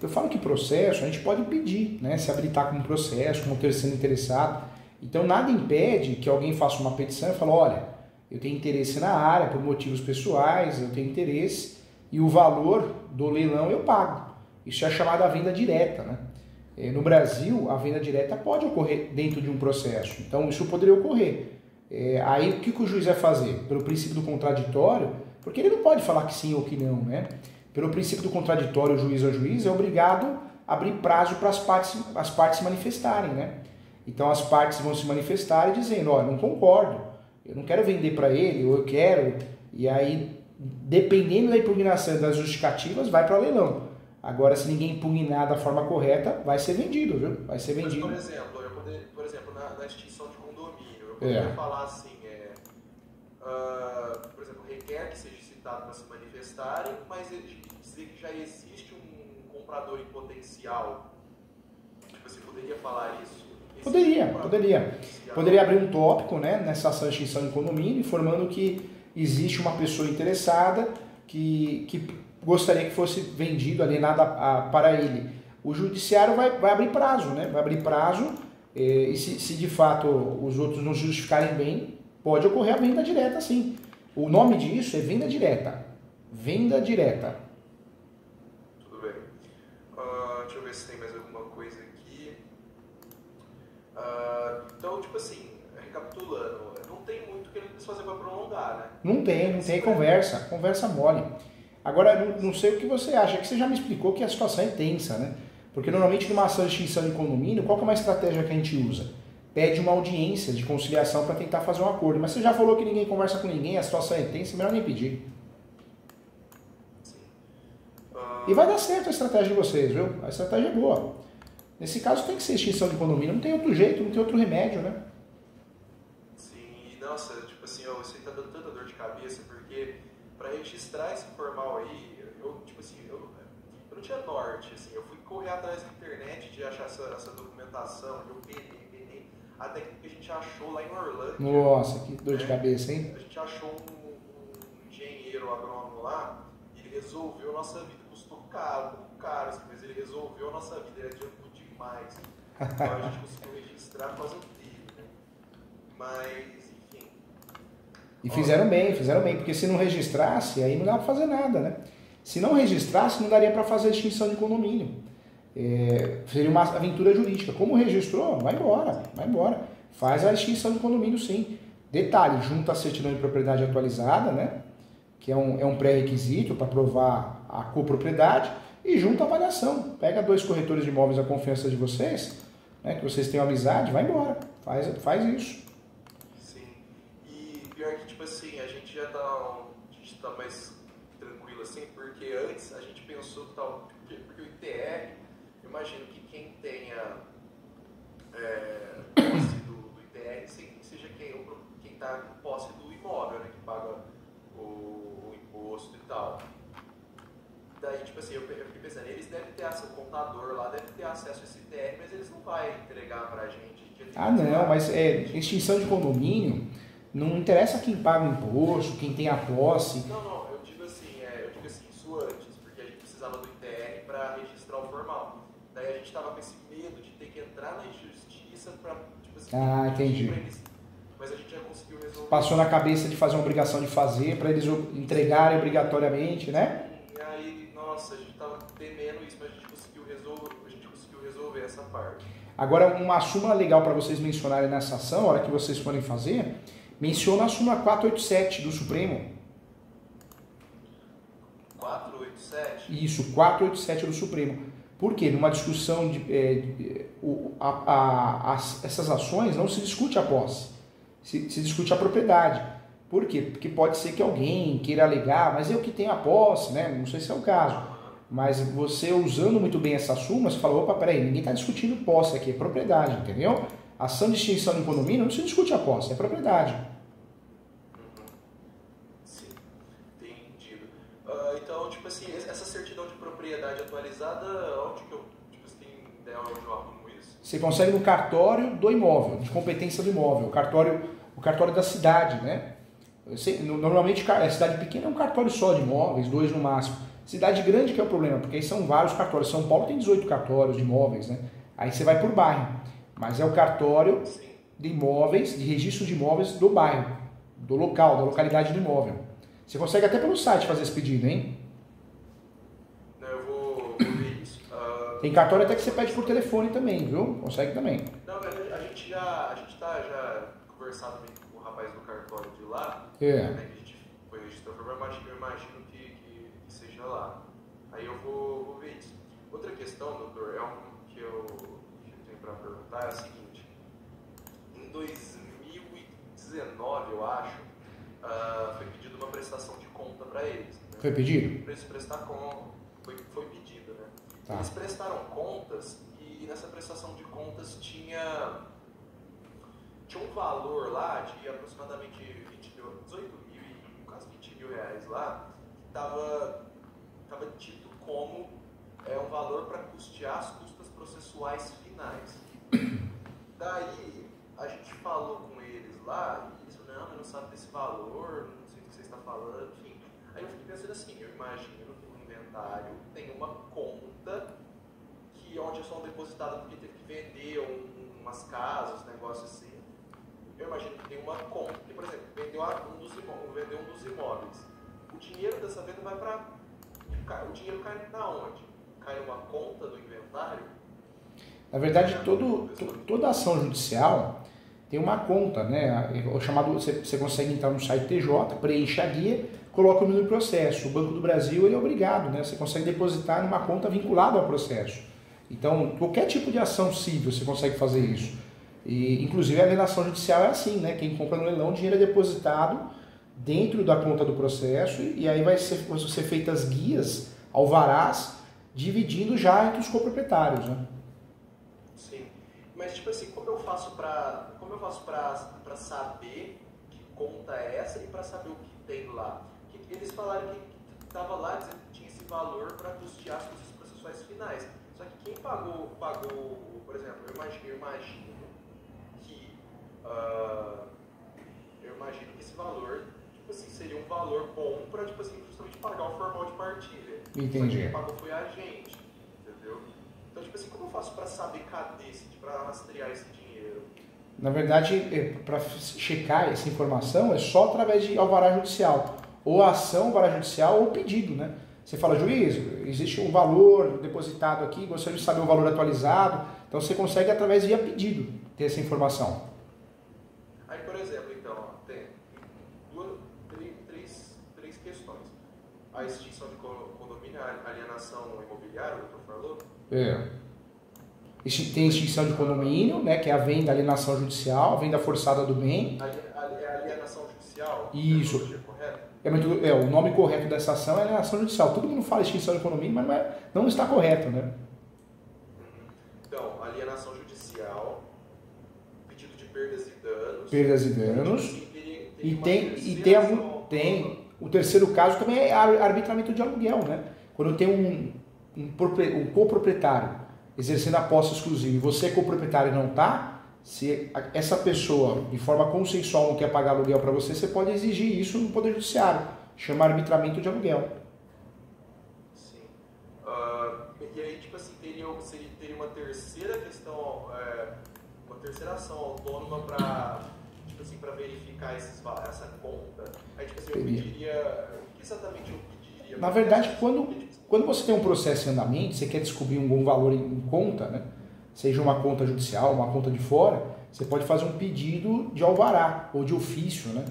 Eu falo que processo a gente pode pedir, né? Se habilitar como processo, como terceiro interessado. Então nada impede que alguém faça uma petição e fale, olha, eu tenho interesse na área por motivos pessoais, eu tenho interesse e o valor do leilão eu pago. Isso é chamada venda direta, né? No Brasil, a venda direta pode ocorrer dentro de um processo. Então isso poderia ocorrer. Aí o que o juiz vai fazer? Pelo princípio do contraditório, porque ele não pode falar que sim ou que não, né? Pelo princípio do contraditório, o juiz é obrigado a abrir prazo para as partes se manifestarem, né? Então as partes vão se manifestar e dizendo, ó, eu não concordo, eu não quero vender para ele, ou eu quero, e aí, dependendo da impugnação e das justificativas, vai para leilão. Agora, se ninguém impugnar da forma correta, vai ser vendido, viu? Vai ser vendido. Mas, por exemplo, na extinção de condomínio, eu poderia falar assim, por exemplo, requer que seja citado para se manifestarem, mas dizer que já existe um comprador em potencial. Você poderia falar isso? Poderia abrir um tópico, né, nessa ação de extinção de condomínio, informando que existe uma pessoa interessada que gostaria que fosse vendido, alienado para ele. O judiciário vai abrir prazo, né? Vai abrir prazo e se de fato os outros não justificarem bem, pode ocorrer a venda direta, sim. O nome disso é venda direta. Venda direta. Tudo bem. Deixa eu ver se tem mais alguma coisa aqui. Então, tipo assim, recapitulando, não tem muito que eles fazer para prolongar, né? Não tem conversa mole. Agora, não sei o que você acha, que você já me explicou que a situação é tensa, né? Porque normalmente numa ação de extinção de condomínio, qual que é uma estratégia que a gente usa? Pede uma audiência de conciliação para tentar fazer um acordo. Mas você já falou que ninguém conversa com ninguém, a situação é tensa, melhor nem pedir. E vai dar certo a estratégia de vocês, viu? A estratégia é boa. Nesse caso tem que ser extinção de condomínio, não tem outro jeito, não tem outro remédio, né? Sim, nossa, tipo assim, você tá dando tanta dor de cabeça, porque para registrar esse formal aí, eu não tinha norte, assim, eu fui correr atrás da internet de achar essa documentação, eu penei, até que a gente achou lá em Orlândia. Nossa, que dor de cabeça, hein? A gente achou um engenheiro agrônomo lá, e ele resolveu a nossa vida, custou caro, assim, mas ele resolveu a nossa vida, ele adiantou demais. Então a gente conseguiu registrar por causa dele, né? Mas, enfim. E fizeram bem, porque se não registrasse, aí não dá para fazer nada, né? Se não registrasse, não daria para fazer a extinção de condomínio. Seria uma aventura jurídica. Como registrou, vai embora. Faz a extinção de condomínio, sim. Detalhe, junta a certidão de propriedade atualizada, né? Que é um pré-requisito para provar a copropriedade, e junta a avaliação. Pega 2 corretores de imóveis da confiança de vocês, né, que vocês tenham amizade, vai embora. Faz isso. Sim. E pior que, tipo assim, a gente já tá mais tranquilo assim, porque antes a gente pensou que tal, porque o ITR, eu imagino que quem tenha posse do ITR seja quem está com posse do imóvel, né, que paga o imposto e tal. Daí, tipo assim, eu fiquei pensando, eles devem ter acesso, o contador lá deve ter acesso a esse ITR, mas eles não vão entregar pra gente. Não, mas extinção de condomínio, não interessa quem paga o imposto, quem tem a posse. Não, eu digo assim, isso antes, porque a gente precisava do ITR para registrar o formal. Daí a gente estava com esse medo de ter que entrar na justiça para, tipo assim, entendi. Pra eles, mas a gente já conseguiu resolver. Passou na cabeça de fazer uma obrigação de fazer, para eles entregarem obrigatoriamente, né? E aí, nossa, a gente estava temendo isso, mas a gente conseguiu resolver essa parte. Agora, uma súmula legal para vocês mencionarem nessa ação, a hora que vocês forem fazer, menciona a súmula 487 do Supremo. 487? Isso, 487 do Supremo. Por quê? Numa discussão essas ações não se discute a posse, se discute a propriedade. Por quê? Porque pode ser que alguém queira alegar, mas eu que tenho a posse, né? Não sei se é o caso. Mas você usando muito bem essa súmula, você fala, opa, peraí, ninguém está discutindo posse aqui, é propriedade, entendeu? Ação de extinção de condomínio não se discute a posse, é propriedade. Sim, entendido. Então, tipo assim, essa certidão de propriedade atualizada, onde que eu, tipo, você tem ideia onde eu arrumo isso? Você consegue no cartório do imóvel, de competência do imóvel, o cartório da cidade, né? Normalmente, a cidade pequena é um cartório só de imóveis, 2 no máximo. Cidade grande que é o problema, porque aí são vários cartórios. São Paulo tem 18 cartórios de imóveis, né? Aí você vai por bairro. Mas é o cartório de imóveis, de registro de imóveis do bairro, do local, da localidade do imóvel. Você consegue até pelo site fazer esse pedido, hein? Não, eu vou ver isso. Tem cartório até que você pede por telefone também, viu? Consegue também. Não, a gente já conversado com o rapaz do cartório de lá. É. Né, que a gente foi registrar, eu imagino que seja lá. Aí eu vou ver isso. Outra questão, doutor, que eu tenho para perguntar é a seguinte. 2019, eu acho, foi pedido uma prestação de conta para eles. Né? Foi pedido? Para eles prestar conta, foi pedido, né? Tá. Eles prestaram contas e nessa prestação de contas tinha um valor lá de aproximadamente 18 mil, quase 20 mil reais lá, que estava dito como um valor para custear as custas processuais finais. Daí, a gente falou com eles lá, e eles falaram, não, eu não sabe desse valor, não sei do que você está falando, enfim. Aí eu fiquei pensando assim, eu imagino que o inventário tem uma conta onde é só um depositado porque teve que vender umas casas, negócios assim. Eu imagino que tem uma conta, que, por exemplo, vendeu um dos imóveis. O dinheiro dessa venda vai para... O dinheiro cai na onde? Cai numa conta do inventário? Na verdade, toda ação judicial tem uma conta, né? O chamado, você consegue entrar no site TJ, preenche a guia, coloca o número do processo. O Banco do Brasil ele é obrigado, né? Você consegue depositar numa conta vinculada ao processo. Então, qualquer tipo de ação civil você consegue fazer isso. E, inclusive, a alienação judicial é assim, né? Quem compra no leilão, o dinheiro é depositado dentro da conta do processo e aí vai ser feitas guias, alvarás, dividindo já entre os coproprietários, né? Sim. Mas, tipo assim, como eu faço para saber que conta é essa e para saber o que tem lá? Eles falaram que estava lá dizendo que tinha esse valor para custear as custas processuais finais. Só que quem pagou, por exemplo, eu imagino que esse valor, tipo assim, seria um valor bom para, tipo assim, justamente pagar o formal de partilha. Entendi. Só que quem pagou foi a gente, entendeu? Então, tipo assim, como eu faço para saber cadê para rastrear esse dinheiro? Na verdade, para checar essa informação é só através de alvará judicial. Ou ação, alvará judicial ou pedido, né? Você fala, juiz, existe um valor depositado aqui, gostaria de saber o valor atualizado. Então você consegue, através via pedido, ter essa informação. Aí, por exemplo, então, tem três questões. A extinção de condomínio, a alienação imobiliária, o doutor falou? Tem extinção de condomínio, né, que é a venda, alienação judicial, a venda forçada do bem. Alienação judicial? Isso. É correto? O nome correto dessa ação é alienação judicial. Todo mundo fala extinção de condomínio, mas não está correto, né? Então, alienação judicial, pedido de perdas e danos. Perdas e danos. Tem o terceiro caso também é arbitramento de aluguel, né? Quando tem um coproprietário exercendo a posse exclusiva e você coproprietário não está, se essa pessoa de forma consensual não quer pagar aluguel para você, você pode exigir isso no Poder Judiciário, chama arbitramento de aluguel. Sim. E aí, tipo assim, teria uma terceira questão, uma terceira ação autônoma para, tipo assim, para verificar essa conta. Aí, tipo assim, eu pediria, o que exatamente eu pediria? Na verdade, quando você tem um processo em andamento, você quer descobrir algum valor em conta, né? Seja uma conta judicial, uma conta de fora, você pode fazer um pedido de alvará ou de ofício, né?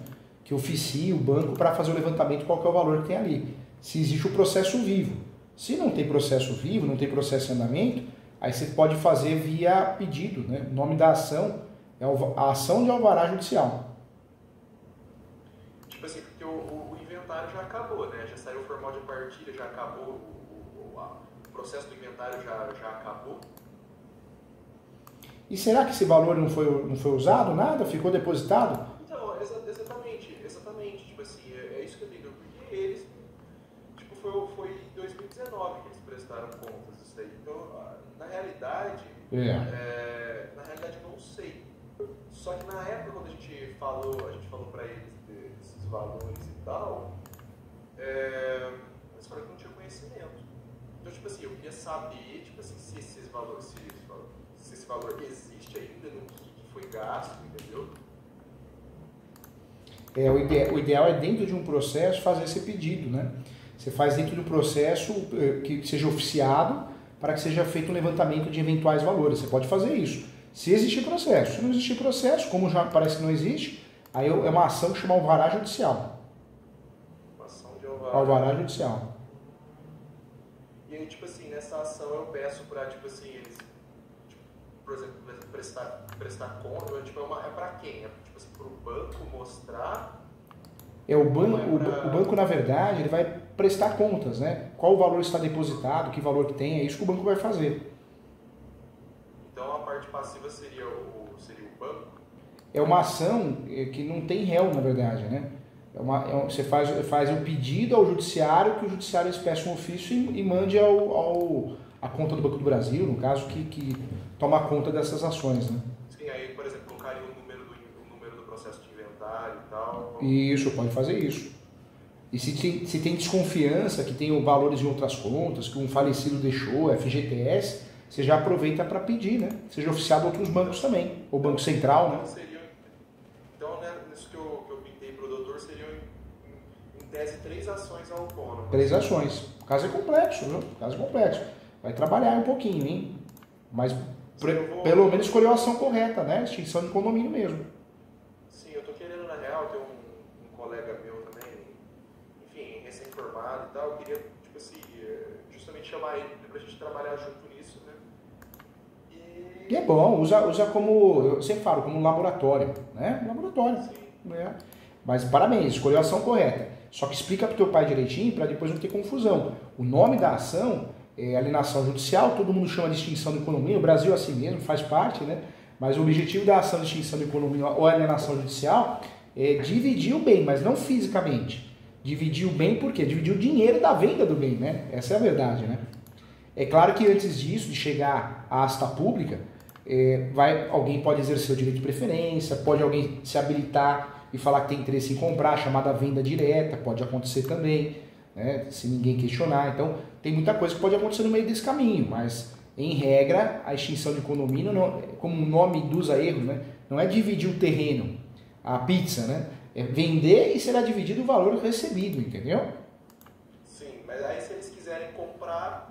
Que oficie o banco para fazer o levantamento qual que é o valor que tem ali. Se existe o processo vivo. Se não tem processo vivo, não tem processo em andamento, aí você pode fazer via pedido, né? O nome da ação é a ação de alvará judicial. Tipo assim, porque o inventário já acabou, né? Já saiu o formal de partilha, já acabou, o processo do inventário já acabou. E será que esse valor não foi usado, nada? Ficou depositado? Então, exatamente. Tipo assim, é isso que eu digo. Porque eles, tipo, foi em 2019 que eles prestaram contas isso aí. Então, na realidade, eu não sei. Só que na época, quando a gente falou para eles desses valores e tal, eles falaram que não tinha conhecimento. Então, tipo assim, eu queria saber, tipo assim, se esse valor existe ainda, no que foi gasto, entendeu? O ideal é dentro de um processo fazer esse pedido, né? Você faz dentro do processo que seja oficiado para que seja feito um levantamento de eventuais valores. Você pode fazer isso. Se existir processo. Se não existir processo, como já parece que não existe, aí é uma ação que chama alvará judicial. Uma ação de alvará. Alvará judicial. E aí, tipo assim, nessa ação eu peço para, tipo assim, eles... por exemplo, prestar conta, tipo, é para quem? É tipo assim, para o banco mostrar? O banco, na verdade, ele vai prestar contas, né? Qual o valor está depositado, que valor que tem, é isso que o banco vai fazer. Então a parte passiva seria o banco? É uma ação que não tem réu, na verdade, né? Você faz um pedido ao judiciário, que o judiciário peça um ofício e mande a conta do Banco do Brasil, no caso, que toma conta dessas ações, né? Sim, aí, por exemplo, colocaria o número do processo de inventário e tal. Isso, pode fazer isso. E se tem desconfiança que tem valores em outras contas, que um falecido deixou, FGTS, você já aproveita para pedir, né? Seja oficiado a outros bancos também, ou Banco Central, né? Então, né, nisso que eu pintei para o doutor, seriam, em tese, 3 ações autônomas. 3 ações. O caso é complexo, viu? O caso é complexo. Vai trabalhar um pouquinho, hein? Mas pelo menos escolheu a ação correta, né? Extinção de condomínio mesmo. Sim, eu tô querendo, na real, ter um colega meu também, enfim, recém-formado e tal, eu queria, tipo assim, justamente chamar ele pra gente trabalhar junto nisso, né? E é bom, usa como, eu sempre falo, como um laboratório, né? Um laboratório. Sim. Né? Mas parabéns, escolheu a ação correta. Só que explica pro teu pai direitinho para depois não ter confusão. O nome da ação é alienação judicial, todo mundo chama de extinção do condomínio, o Brasil é assim mesmo, faz parte, né? Mas o objetivo da ação de extinção do condomínio ou alienação judicial é dividir o bem, mas não fisicamente. Dividir o bem por quê? Dividir o dinheiro da venda do bem, né? Essa é a verdade, né? É claro que antes disso, de chegar à asta pública, alguém pode exercer o direito de preferência, pode alguém se habilitar e falar que tem interesse em comprar, chamada venda direta, pode acontecer também, né? Se ninguém questionar. Então, tem muita coisa que pode acontecer no meio desse caminho, mas, em regra, a extinção de condomínio, como o nome induz a erro, né? Não é dividir o terreno, a pizza, né? É vender e será dividido o valor recebido, entendeu? Sim, mas aí se eles quiserem comprar,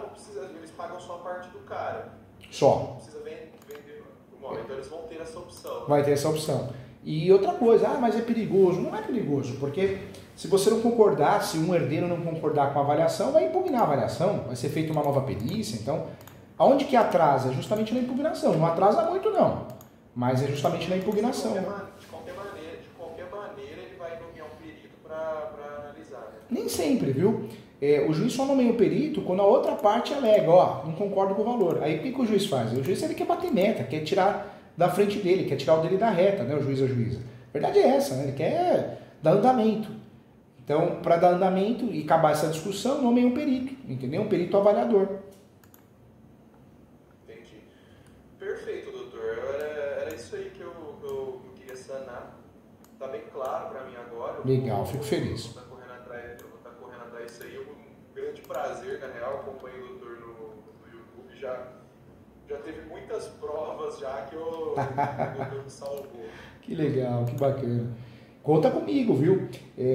não precisa, eles pagam só a parte do cara. Só. Não precisa vender o imóvel, então eles vão ter essa opção. Vai ter essa opção. E outra coisa, mas é perigoso. Não é perigoso, porque se você não concordar, se um herdeiro não concordar com a avaliação, vai impugnar a avaliação, vai ser feita uma nova perícia. Então, aonde que atrasa? Justamente na impugnação. Não atrasa muito, não. Mas é justamente na impugnação. De qualquer maneira, ele vai nomear um perito para analisar, né? Nem sempre, viu? O juiz só nomeia o perito quando a outra parte alega, não concordo com o valor. Aí o que o juiz faz? O juiz ele quer bater meta, quer tirar da frente dele, quer tirar o dele da reta, né? O juiz ou a juíza. A verdade é essa, né? Ele quer dar andamento. Então, para dar andamento e acabar essa discussão, nomeia um perito, entendeu? Um perito avaliador. Entendi. Perfeito, doutor. Era isso aí que eu queria sanar. Tá bem claro para mim agora. Legal, fico feliz. Eu vou estar correndo atrás disso aí. Um grande prazer, na real, acompanho o doutor no YouTube. Já teve muitas provas já que o doutor me salvou. Que legal, que bacana. Conta comigo, viu?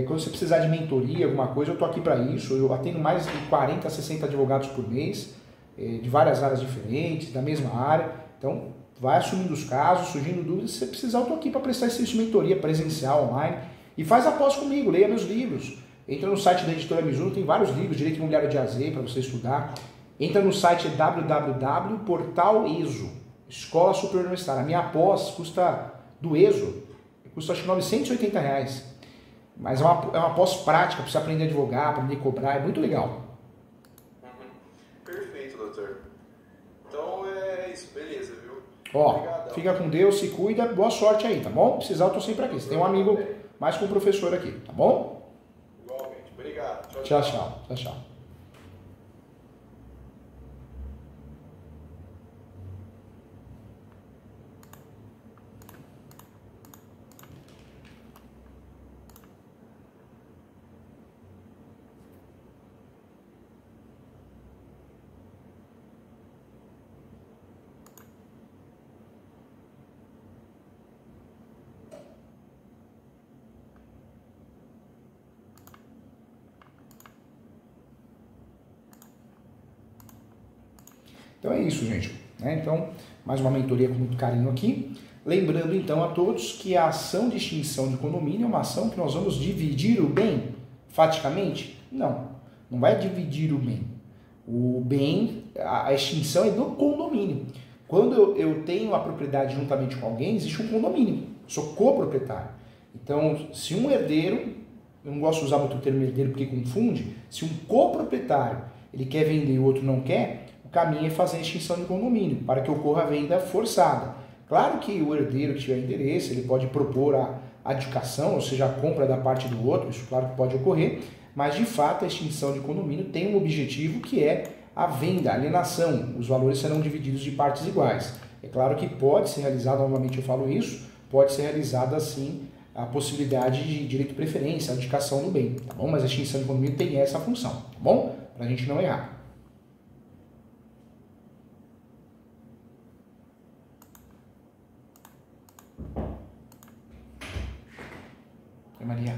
Quando você precisar de mentoria, alguma coisa, eu tô aqui para isso. Eu atendo mais de 40 a 60 advogados por mês, de várias áreas diferentes, da mesma área. Então, vai assumindo os casos, surgindo dúvidas. Se você precisar, eu tô aqui para prestar esse serviço de mentoria presencial, online. E faz após comigo, leia meus livros. Entra no site da editora Mizuno, tem vários livros, Direito Imobiliário de AZ, para você estudar. Entra no site www.portal.eso, Escola Superior Universitária. A minha pós custa, do ESO, custa acho que R$980. Mas é uma pós prática, para você aprender a advogar, aprender a cobrar, é muito legal. Perfeito, doutor. Então é isso, beleza, viu? Obrigadão. Fica com Deus, se cuida, boa sorte aí, tá bom? Precisar, eu tô sempre aqui. Você tem um amigo mais que um professor aqui, tá bom? Igualmente. Obrigado. Tchau, tchau. Tchau, tchau. Então é isso, gente. Então, mais uma mentoria com muito carinho aqui. Lembrando então a todos que a ação de extinção de condomínio é uma ação que nós vamos dividir o bem, faticamente? Não vai dividir o bem. O bem a extinção é do condomínio. Quando eu tenho a propriedade juntamente com alguém, existe um condomínio. Eu sou coproprietário. Então, se um herdeiro, eu não gosto de usar muito o termo herdeiro porque confunde, se um coproprietário ele quer vender e o outro não quer, o caminho é fazer a extinção de condomínio, para que ocorra a venda forçada. Claro que o herdeiro que tiver interesse, ele pode propor a adjudicação, ou seja, a compra da parte do outro, isso claro que pode ocorrer, mas de fato a extinção de condomínio tem um objetivo que é a venda, a alienação. Os valores serão divididos de partes iguais. É claro que pode ser realizado, novamente eu falo isso, pode ser realizada assim a possibilidade de direito de preferência, a adjudicação do bem, tá bom? Mas a extinção de condomínio tem essa função, tá bom? Para a gente não errar. Maria.